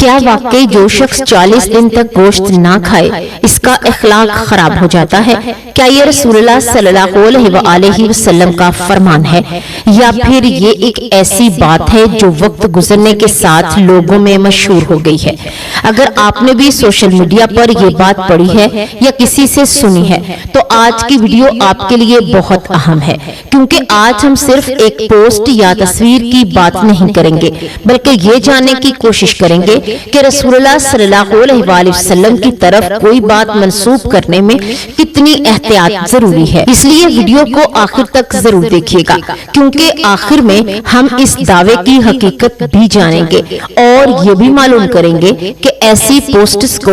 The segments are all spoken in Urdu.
کیا واقعی جو شخص 40 دن تک گوشت نہ کھائے اس کا اخلاق خراب ہو جاتا ہے؟ کیا یہ رسول اللہ صلی اللہ علیہ وآلہ وسلم کا فرمان ہے یا پھر یہ ایک ایسی بات ہے جو وقت گزرنے کے ساتھ لوگوں میں مشہور ہو گئی ہے؟ اگر آپ نے بھی سوشل میڈیا پر یہ بات پڑھی ہے یا کسی سے سنی ہے تو آج کی ویڈیو آپ کے لیے بہت اہم ہے، کیونکہ آج ہم صرف ایک پوسٹ یا تصویر کی بات نہیں کریں گے بلکہ یہ جاننے کی کوشش کریں گے کہ رسول اللہ صلی اللہ علیہ وآلہ وسلم کی طرف کوئی بات منسوب کرنے میں کتنی احتیاط ضروری ہے۔ اس لیے ویڈیو کو آخر تک ضرور دیکھیے گا، کیونکہ آخر میں ہم اس دعوے کی حقیقت بھی جانیں گے اور یہ بھی معلوم کریں گے کہ ایسی پوسٹس کو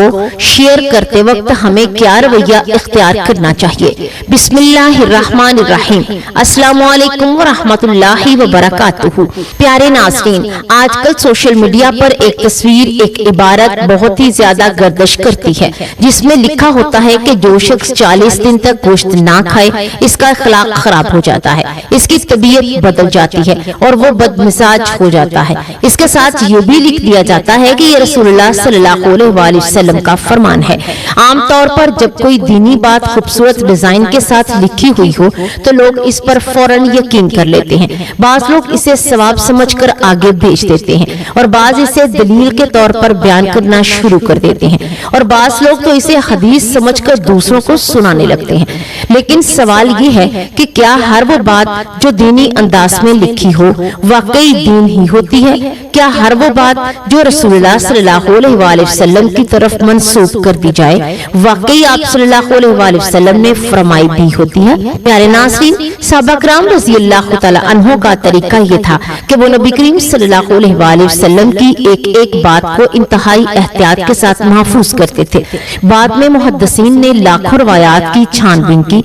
شیئر کرتے وقت ہمیں کیا رویہ اختیار کرنا چاہیے۔ بسم اللہ الرحمن الرحیم۔ السلام علیکم ورحمۃ اللہ وبرکاتہ۔ پیارے ناظرین، آج کل سوشل میڈیا پر ایک تصویر، ایک عبارت بہت ہی زیادہ گردش کرتی ہے جس میں لکھا ہوتا ہے کہ جو شخص 40 دن تک گوشت نہ کھائے اس کا اخلاق خراب ہو جاتا ہے، اس کی طبیعت بدل جاتی ہے اور وہ بد مزاج ہو جاتا ہے۔ اس کے ساتھ یہ بھی لکھ دیا جاتا ہے کہ یہ رسول اللہ صلی اللہ علیہ وآلہ وسلم کا فرمان ہے۔ عام طور پر جب کوئی دینی بات خوبصورت ڈیزائن کے ساتھ لکھی ہوئی ہو تو لوگ اس پر فوراً یقین کر لیتے ہیں۔ بعض لوگ اسے ثواب سمجھ کر آگے بھیج دیتے ہیں اور بعض اسے دلیل کے طور پر بیان کرنا شروع کر دیتے ہیں اور بعض لوگ تو اسے حدیث سمجھ کر دوسروں کو سنانے لگتے ہیں۔ لیکن سوال یہ ہے کہ کیا ہر وہ بات جو دینی انداز میں لکھی ہو واقعی دین ہی ہوتی ہے؟ کیا ہر وہ بات جو رسول اللہ صلی اللہ علیہ وآلہ وسلم کی طرف منسوب کر دی جائے واقعی آپ صلی اللہ علیہ وآلہ وسلم نے فرمائی بھی ہوتی ہے؟ پیارے ناظرین، صحابہ کرام رضی اللہ تعالی عنہ کا طریقہ یہ تھا کہ وہ نبی کریم صلی اللہ علیہ وآلہ وسلم کی ایک ایک بات کو انتہائی احتیاط کے ساتھ محفوظ کرتے تھے۔ بعد میں محدثین نے لاکھوں روایات کی چھان بین کی،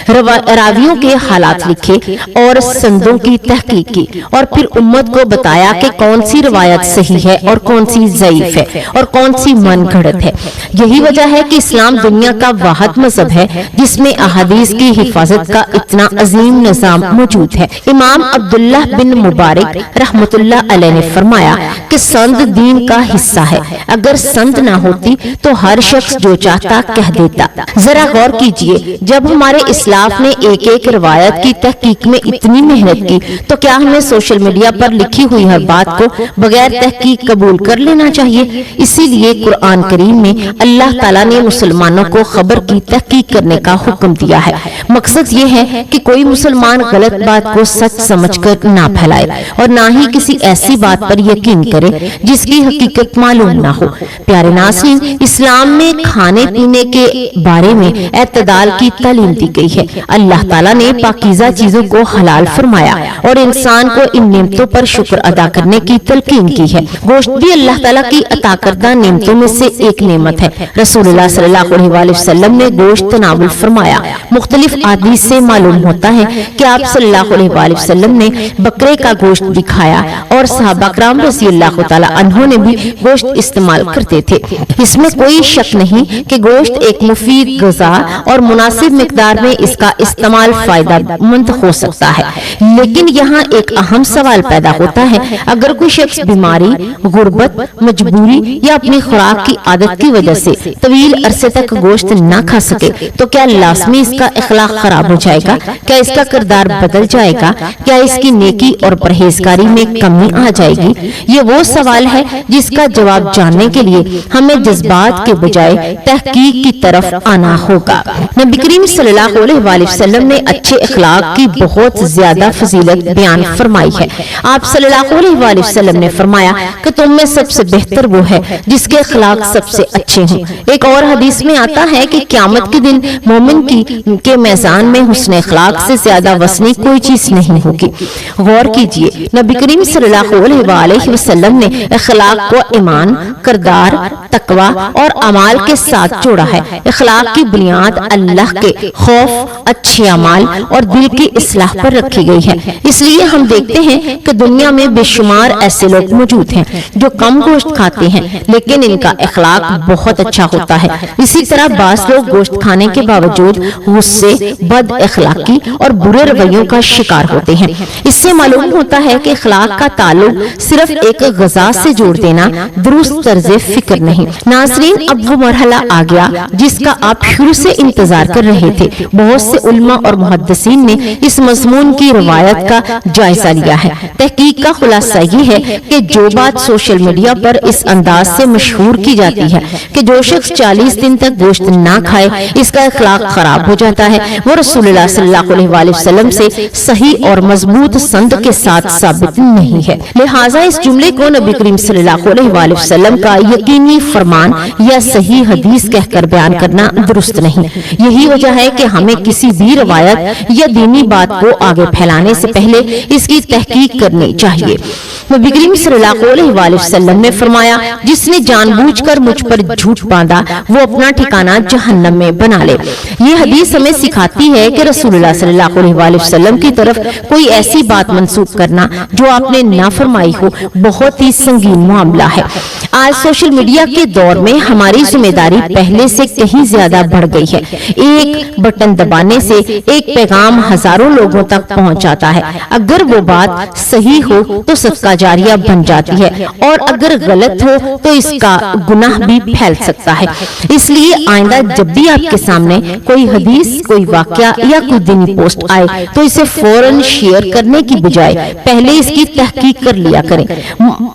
راویوں کے حالات لکھے اور سندوں کی تحقیق کی اور پھر امت کو بتایا کہ کون سی روایت صحیح ہے اور کون سی ضعیف ہے اور کون سی من گھڑت ہے۔ یہی وجہ ہے کہ اسلام دنیا کا واحد مذہب ہے جس میں احادیث کی حفاظت کا اتنا عظیم نظام موجود ہے۔ امام عبداللہ بن مبارک رحمت اللہ علیہ نے فرمایا کہ سند دین کا حصہ ہے، اگر سند نہ ہوتی تو ہر شخص جو چاہتا کہہ دیتا۔ ذرا غور کیجئے، جب ہمارے اسلاف نے ایک ایک روایت کی تحقیق میں اتنی محنت کی تو کیا ہمیں سوشل میڈیا پر لکھی ہوئی ہر بات کو بغیر تحقیق قبول کر لینا چاہیے؟ اسی لیے قرآن کریم میں اللہ تعالیٰ نے مسلمانوں کو خبر کی تحقیق کرنے کا حکم دیا ہے۔ مقصد یہ ہے کہ کوئی مسلمان غلط بات کو سچ سمجھ کر نہ پھیلائے اور نہ ہی کسی ایسی بات پر یقین کرے جس کی حقیقت معلوم نہ ہو۔ پیارے ناظرین، اسلام میں کھانے پینے کے بارے میں اعتدال کی تعلیم دی گئی ہے۔ اللہ تعالیٰ نے پاکیزہ چیزوں کو حلال فرمایا اور انسان کو ان نعمتوں پر شکر ادا کرنے کی تلقین کی ہے۔ گوشت بھی اللہ تعالیٰ کی عطا کردہ نعمتوں میں سے ایک نعمت ہے۔ رسول اللہ صلی اللہ علیہ وآلہ وسلم نے گوشت تناول فرمایا۔ مختلف احادیث سے معلوم ہوتا ہے کہ آپ صلی اللہ علیہ وآلہ وسلم نے بکرے کا گوشت بھی کھایا اور صحابہ کرام رضی اللہ تعالی عنہ نے بھی گوشت استعمال کرتے تھے۔ اس میں کوئی شک نہیں کہ گوشت ایک مفید غذا اور مناسب مقدار میں اس کا استعمال فائدہ مند ہو سکتا ہے، لیکن یہاں ایک اہم سوال پیدا ہوتا ہے، اگر کوئی شخص بیماری، غربت، مجبوری یا اپنی خوراک کی عادت کی وجہ سے طویل عرصے تک گوشت نہ کھا سکے تو کیا لازمی اس کا اخلاق خراب ہو جائے گا؟ کیا اس کا کردار بدل جائے گا؟ کیا اس کی نیکی اور پرہیزگاری میں کمی آ جائے گی؟ یہ وہ سوال ہے جس کا جواب جاننے کے لیے ہمیں جذبات کے بجائے تحقیق کی طرف آنا ہوگا۔ نبی کریم صلی اللہ علیہ وآلہ وسلم نے اچھے اخلاق کی بہت زیادہ فضیلت بیان فرمائی ہے۔ آپ صلی اللہ علیہ وآلہ وسلم نے فرمایا کہ تم میں سب سے بہتر وہ ہے جس کے اخلاق سب سے اچھے ہوں۔ ایک اور حدیث میں آتا ہے کہ قیامت کے دن مومن کے میزان میں حسن اخلاق سے زیادہ وزنی کوئی چیز نہیں ہوگی۔ غور کیجئے، نبی کریم صلی اللہ علیہ وآلہ وسلم نے اخلاق کو ایمان، کردار، تقوی اور اعمال کے ساتھ جوڑا ہے۔ اخلاق کی بنیاد اللہ کے خوف، اچھے اعمال اور دل کی اصلاح پر رکھی گئی ہے۔ اس لیے ہم دیکھتے ہیں کہ دنیا میں بے شمار ایسے لوگ موجود ہیں جو کم گوشت کھاتے ہیں لیکن ان کا اخلاق بہت اچھا ہوتا ہے۔ اسی طرح بعض لوگ گوشت کھانے کے باوجود غصے، بد اخلاقی اور برے رویوں کا شکار ہوتے ہیں۔ اس سے معلوم ہوتا ہے کہ اخلاق کا تعلق صرف ایک غذا سے جوڑ دینا درست طرز فکر نہیں۔ ناظرین، اب وہ مرحلہ آ گیا جس کا آپ شروع سے انتظار کر رہے تھے۔ بہت سے علماء اور محدثین نے اس مضمون کی روایت کا جائزہ لیا ہے۔ تحقیق کا خلاصہ یہ ہے کہ جو بات سوشل میڈیا پر اس انداز سے مشہور کی جاتی ہے کہ جو شخص 40 دن تک گوشت نہ کھائے اس کا اخلاق خراب ہو جاتا ہے، وہ رسول اللہ صلی اللہ علیہ وآلہ وسلم سے صحیح اور مضبوط سند کے ساتھ ثابت نہیں ہے۔ لہٰذا اس جملے کو نبی کریم صلی اللہ علیہ وآلہ وسلم کا یقینی فرمان یا صحیح حدیث کہہ کر بیان کرنا درست نہیں۔ یہی وجہ ہے کہ ہمیں کسی بھی روایت یا دینی بات کو آگے پھیلانے سے پہلے اس کی تحقیق کرنی چاہیے۔ نبی کریم صلی اللہ علیہ وآلہ وسلم نے فرمایا، جس نے جان بوجھ کر مجھ پر جھوٹ باندھا وہ اپنا ٹھکانہ جہنم میں بنا لے۔ یہ حدیث ہمیں سکھاتی ہے کہ رسول اللہ صلی اللہ علیہ وآلہ وسلم کی طرف کوئی ایسی بات منسوب کرنا جو آپ نے نہ فرمائی ہو بہت ہی سنگین معاملہ ہے۔ آج سوشل میڈیا کے دور میں ہماری ذمہ داری پہلے سے کہیں زیادہ بڑھ گئی ہے۔ ایک بٹن دبانے سے ایک پیغام ہزاروں لوگوں تک پہنچ جاتا ہے۔ اگر وہ بات صحیح ہو تو صدقہ جاریہ بن جاتی ہے، اور اگر غلط ہو تو اس کا گناہ بھی پھیل سکتا ہے۔ اس لیے آئندہ جب بھی آپ کے سامنے کوئی حدیث، کوئی واقعہ یا کوئی دینی پوسٹ آئے تو اسے فوراً شیئر کرنے کی بجائے پہلے اس کی تحقیق کر لیا کریں،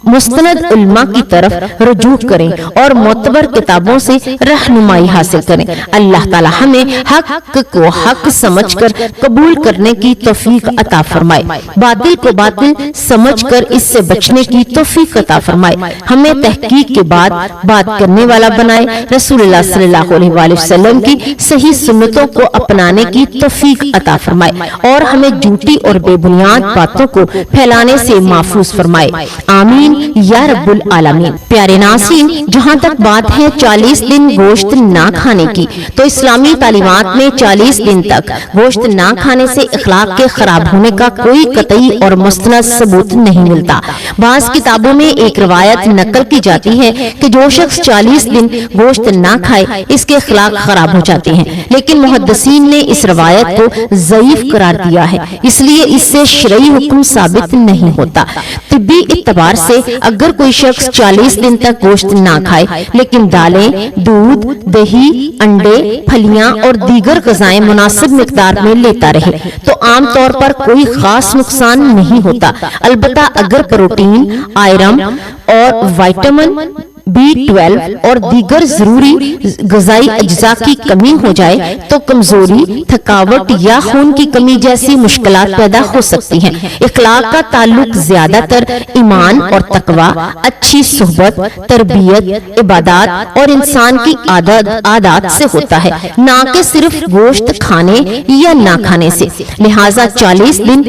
مستند علماء کی طرف رجوع کریں اور معتبر کتابوں سے رہنمائی حاصل کریں۔ اللہ تعالی ہمیں حق کو حق سمجھ کر قبول کرنے کی توفیق عطا فرمائے، باطل کو باطل سمجھ کر اس سے بچنے کی توفیق عطا فرمائے، ہمیں تحقیق کے بعد بات کرنے والا بنائے، رسول اللہ صلی اللہ علیہ وآلہ وسلم کی صحیح سنتوں کو اپنانے کی توفیق عطا فرمائے اور ہمیں جھوٹی اور بے بنیاد باتوں کو پھیلانے سے محفوظ فرمائے، آمین یا رب العالمین۔ پیارے ناظرین، جہاں تک بات ہے 40 دن گوشت نہ کھانے کی، تو اسلامی تعلیمات میں 40 دن تک گوشت نہ کھانے سے اخلاق کے خراب ہونے کا کوئی قطعی اور مستند ثبوت نہیں ملتا۔ بعض کتابوں میں ایک روایت نقل کی جاتی ہے کہ جو شخص 40 دن گوشت نہ کھائے اس کے اخلاق خراب ہو جاتے ہیں، لیکن محدثین نے اس روایت کو ضعیف قرار دیا ہے، اس لیے اس سے شرعی حکم ثابت نہیں ہوتا۔ طبی اعتبار سے اگر کوئی شخص 40 دن تک گوشت نہ کھائے لیکن دالیں، دودھ، دہی، انڈے، پھلیاں اور دیگر غذائیں مناسب مقدار میں لیتا رہے تو عام طور پر کوئی خاص نقصان نہیں ہوتا۔ البتہ اگر پروٹین، آئرن اور وائٹامن B12 اور دیگر ضروری غذائی اجزاء کی کمی ہو جائے تو کمزوری، تھکاوٹ یا خون کی کمی جیسی مشکلات پیدا ہو سکتی ہیں۔ اخلاق کا تعلق زیادہ تر ایمان اور تقوی، اچھی صحبت، تربیت، عبادات اور انسان کی عادات سے ہوتا ہے، نہ کہ صرف گوشت کھانے یا نہ کھانے سے۔ لہٰذا 40 دن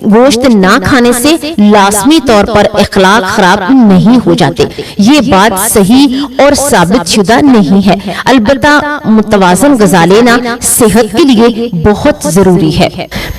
گوشت نہ کھانے سے لازمی طور پر اخلاق خراب نہیں ہو جاتے۔ یہ بات صحیح اور ثابت شدہ نہیں ہے، البتہ متوازن غذا لینا صحت کے لیے بہت ضروری ہے۔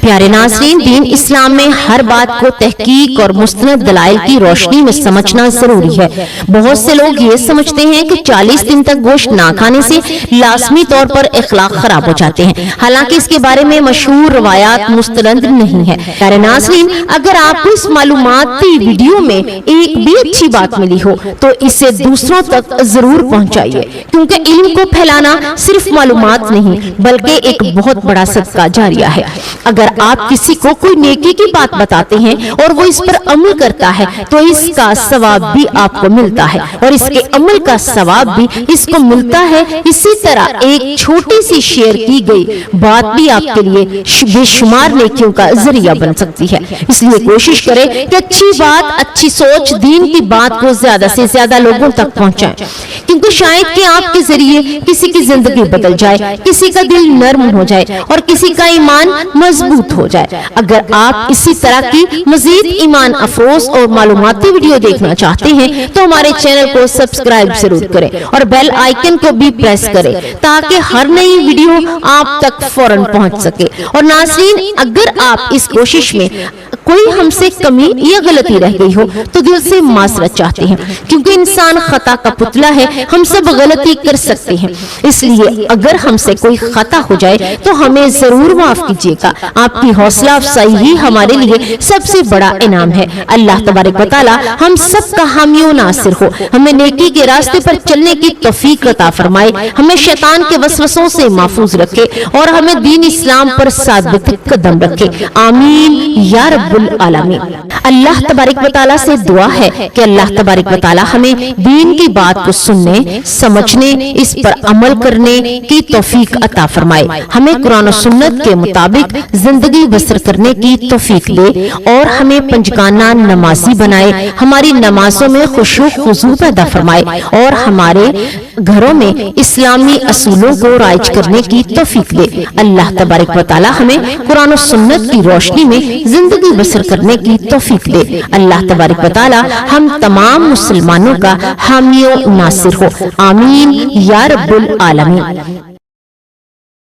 پیارے ناظرین، دین اسلام میں ہر بات کو تحقیق اور مستند دلائل کی روشنی میں سمجھنا ضروری ہے۔ بہت سے لوگ یہ سمجھتے ہیں کہ 40 دن تک گوشت نہ کھانے سے لازمی طور پر اخلاق خراب ہو جاتے ہیں، حالانکہ اس کے بارے میں مشہور روایات مستند نہیں ہے۔ پیارے ناظرین، اگر آپ کو اس معلوماتی ویڈیو میں ایک بھی اچھی بات ملی ہو تو اسے دوسروں تک ضرور پہنچائیے، کیونکہ علم کو پھیلانا صرف معلومات نہیں بلکہ ایک بہت بڑا صدقہ جاریہ ہے۔ اگر آپ کسی کو کوئی نیکی کی بات بتاتے ہیں اور وہ اس پر عمل کرتا ہے تو اس کا ثواب بھی آپ کو ملتا ہے اور اس کے عمل کا ثواب بھی اس کو ملتا ہے۔ اسی طرح ایک چھوٹی سی شیئر کی گئی بات بھی آپ کے لیے بے شمار نیکیوں کا ذریعہ بن سکتی ہے۔ اس لیے کوشش کریں کہ اچھی بات، اچھی سوچ، دین کی بات کو زیادہ سے زیادہ لوگوں تک پہنچائیں، کیونکہ شاید کہ آپ کے ذریعے کسی کی زندگی بدل جائے، کسی کا دل نرم ہو جائے اور کسی کا ایمان مضبوط ہو جائے۔ اگر آپ اسی طرح کی مزید ایمان افروز اور معلوماتی ویڈیو دیکھنا چاہتے ہیں تو ہمارے چینل کو سبسکرائب ضرور کریں اور بیل آئیکن کو بھی پریس کریں تاکہ ہر نئی ویڈیو آپ تک فوراً پہنچ سکے۔ اور ناظرین، اگر آپ اس کوشش میں کوئی ہم سے کمی یا غلطی رہ گئی ہو تو دل سے معذرت چاہتے ہیں، کیونکہ انسان خطا کا پتلا ہے، ہم ہم سب غلطی کر سکتے ہیں، اس لیے اگر ہم سے کوئی خطا ہو جائے تو ہمیں ضرور معاف کیجیے گا۔ آپ کی حوصلہ افزائی ہی ہمارے لیے سب سے بڑا انعام ہے۔ اللہ تبارک و تعالی ہم سب کا حامی و ناصر ہو، ہمیں نیکی کے راستے پر چلنے کی توفیق عطا فرمائے، ہمیں شیطان کے وسوسوں سے محفوظ رکھے اور ہمیں دین اسلام پر ثابت قدم رکھے، آمین یا رب العالمین۔ اللہ تبارک و تعالی سے دعا ہے کہ اللہ تبارک و تعالی ہمیں دین کی بات کو سننے، سمجھنے، اس پر عمل کرنے کی توفیق عطا فرمائے، ہمیں قرآن و سنت کے مطابق زندگی بسر کرنے کی توفیق دے اور ہمیں پنجگانہ نمازی بنائے، ہماری نمازوں میں خشوع خضوع پیدا فرمائے اور ہمارے گھروں میں اسلامی اصولوں کو رائج کرنے کی توفیق دے۔ اللہ تبارک و تعالی ہمیں قرآن و سنت کی روشنی میں زندگی بسر کرنے کی توفیق دے۔ اللہ تبارک و تعالی ہم تمام مسلمانوں کا حامی و ناصر ہو، آمین یا رب العالمین۔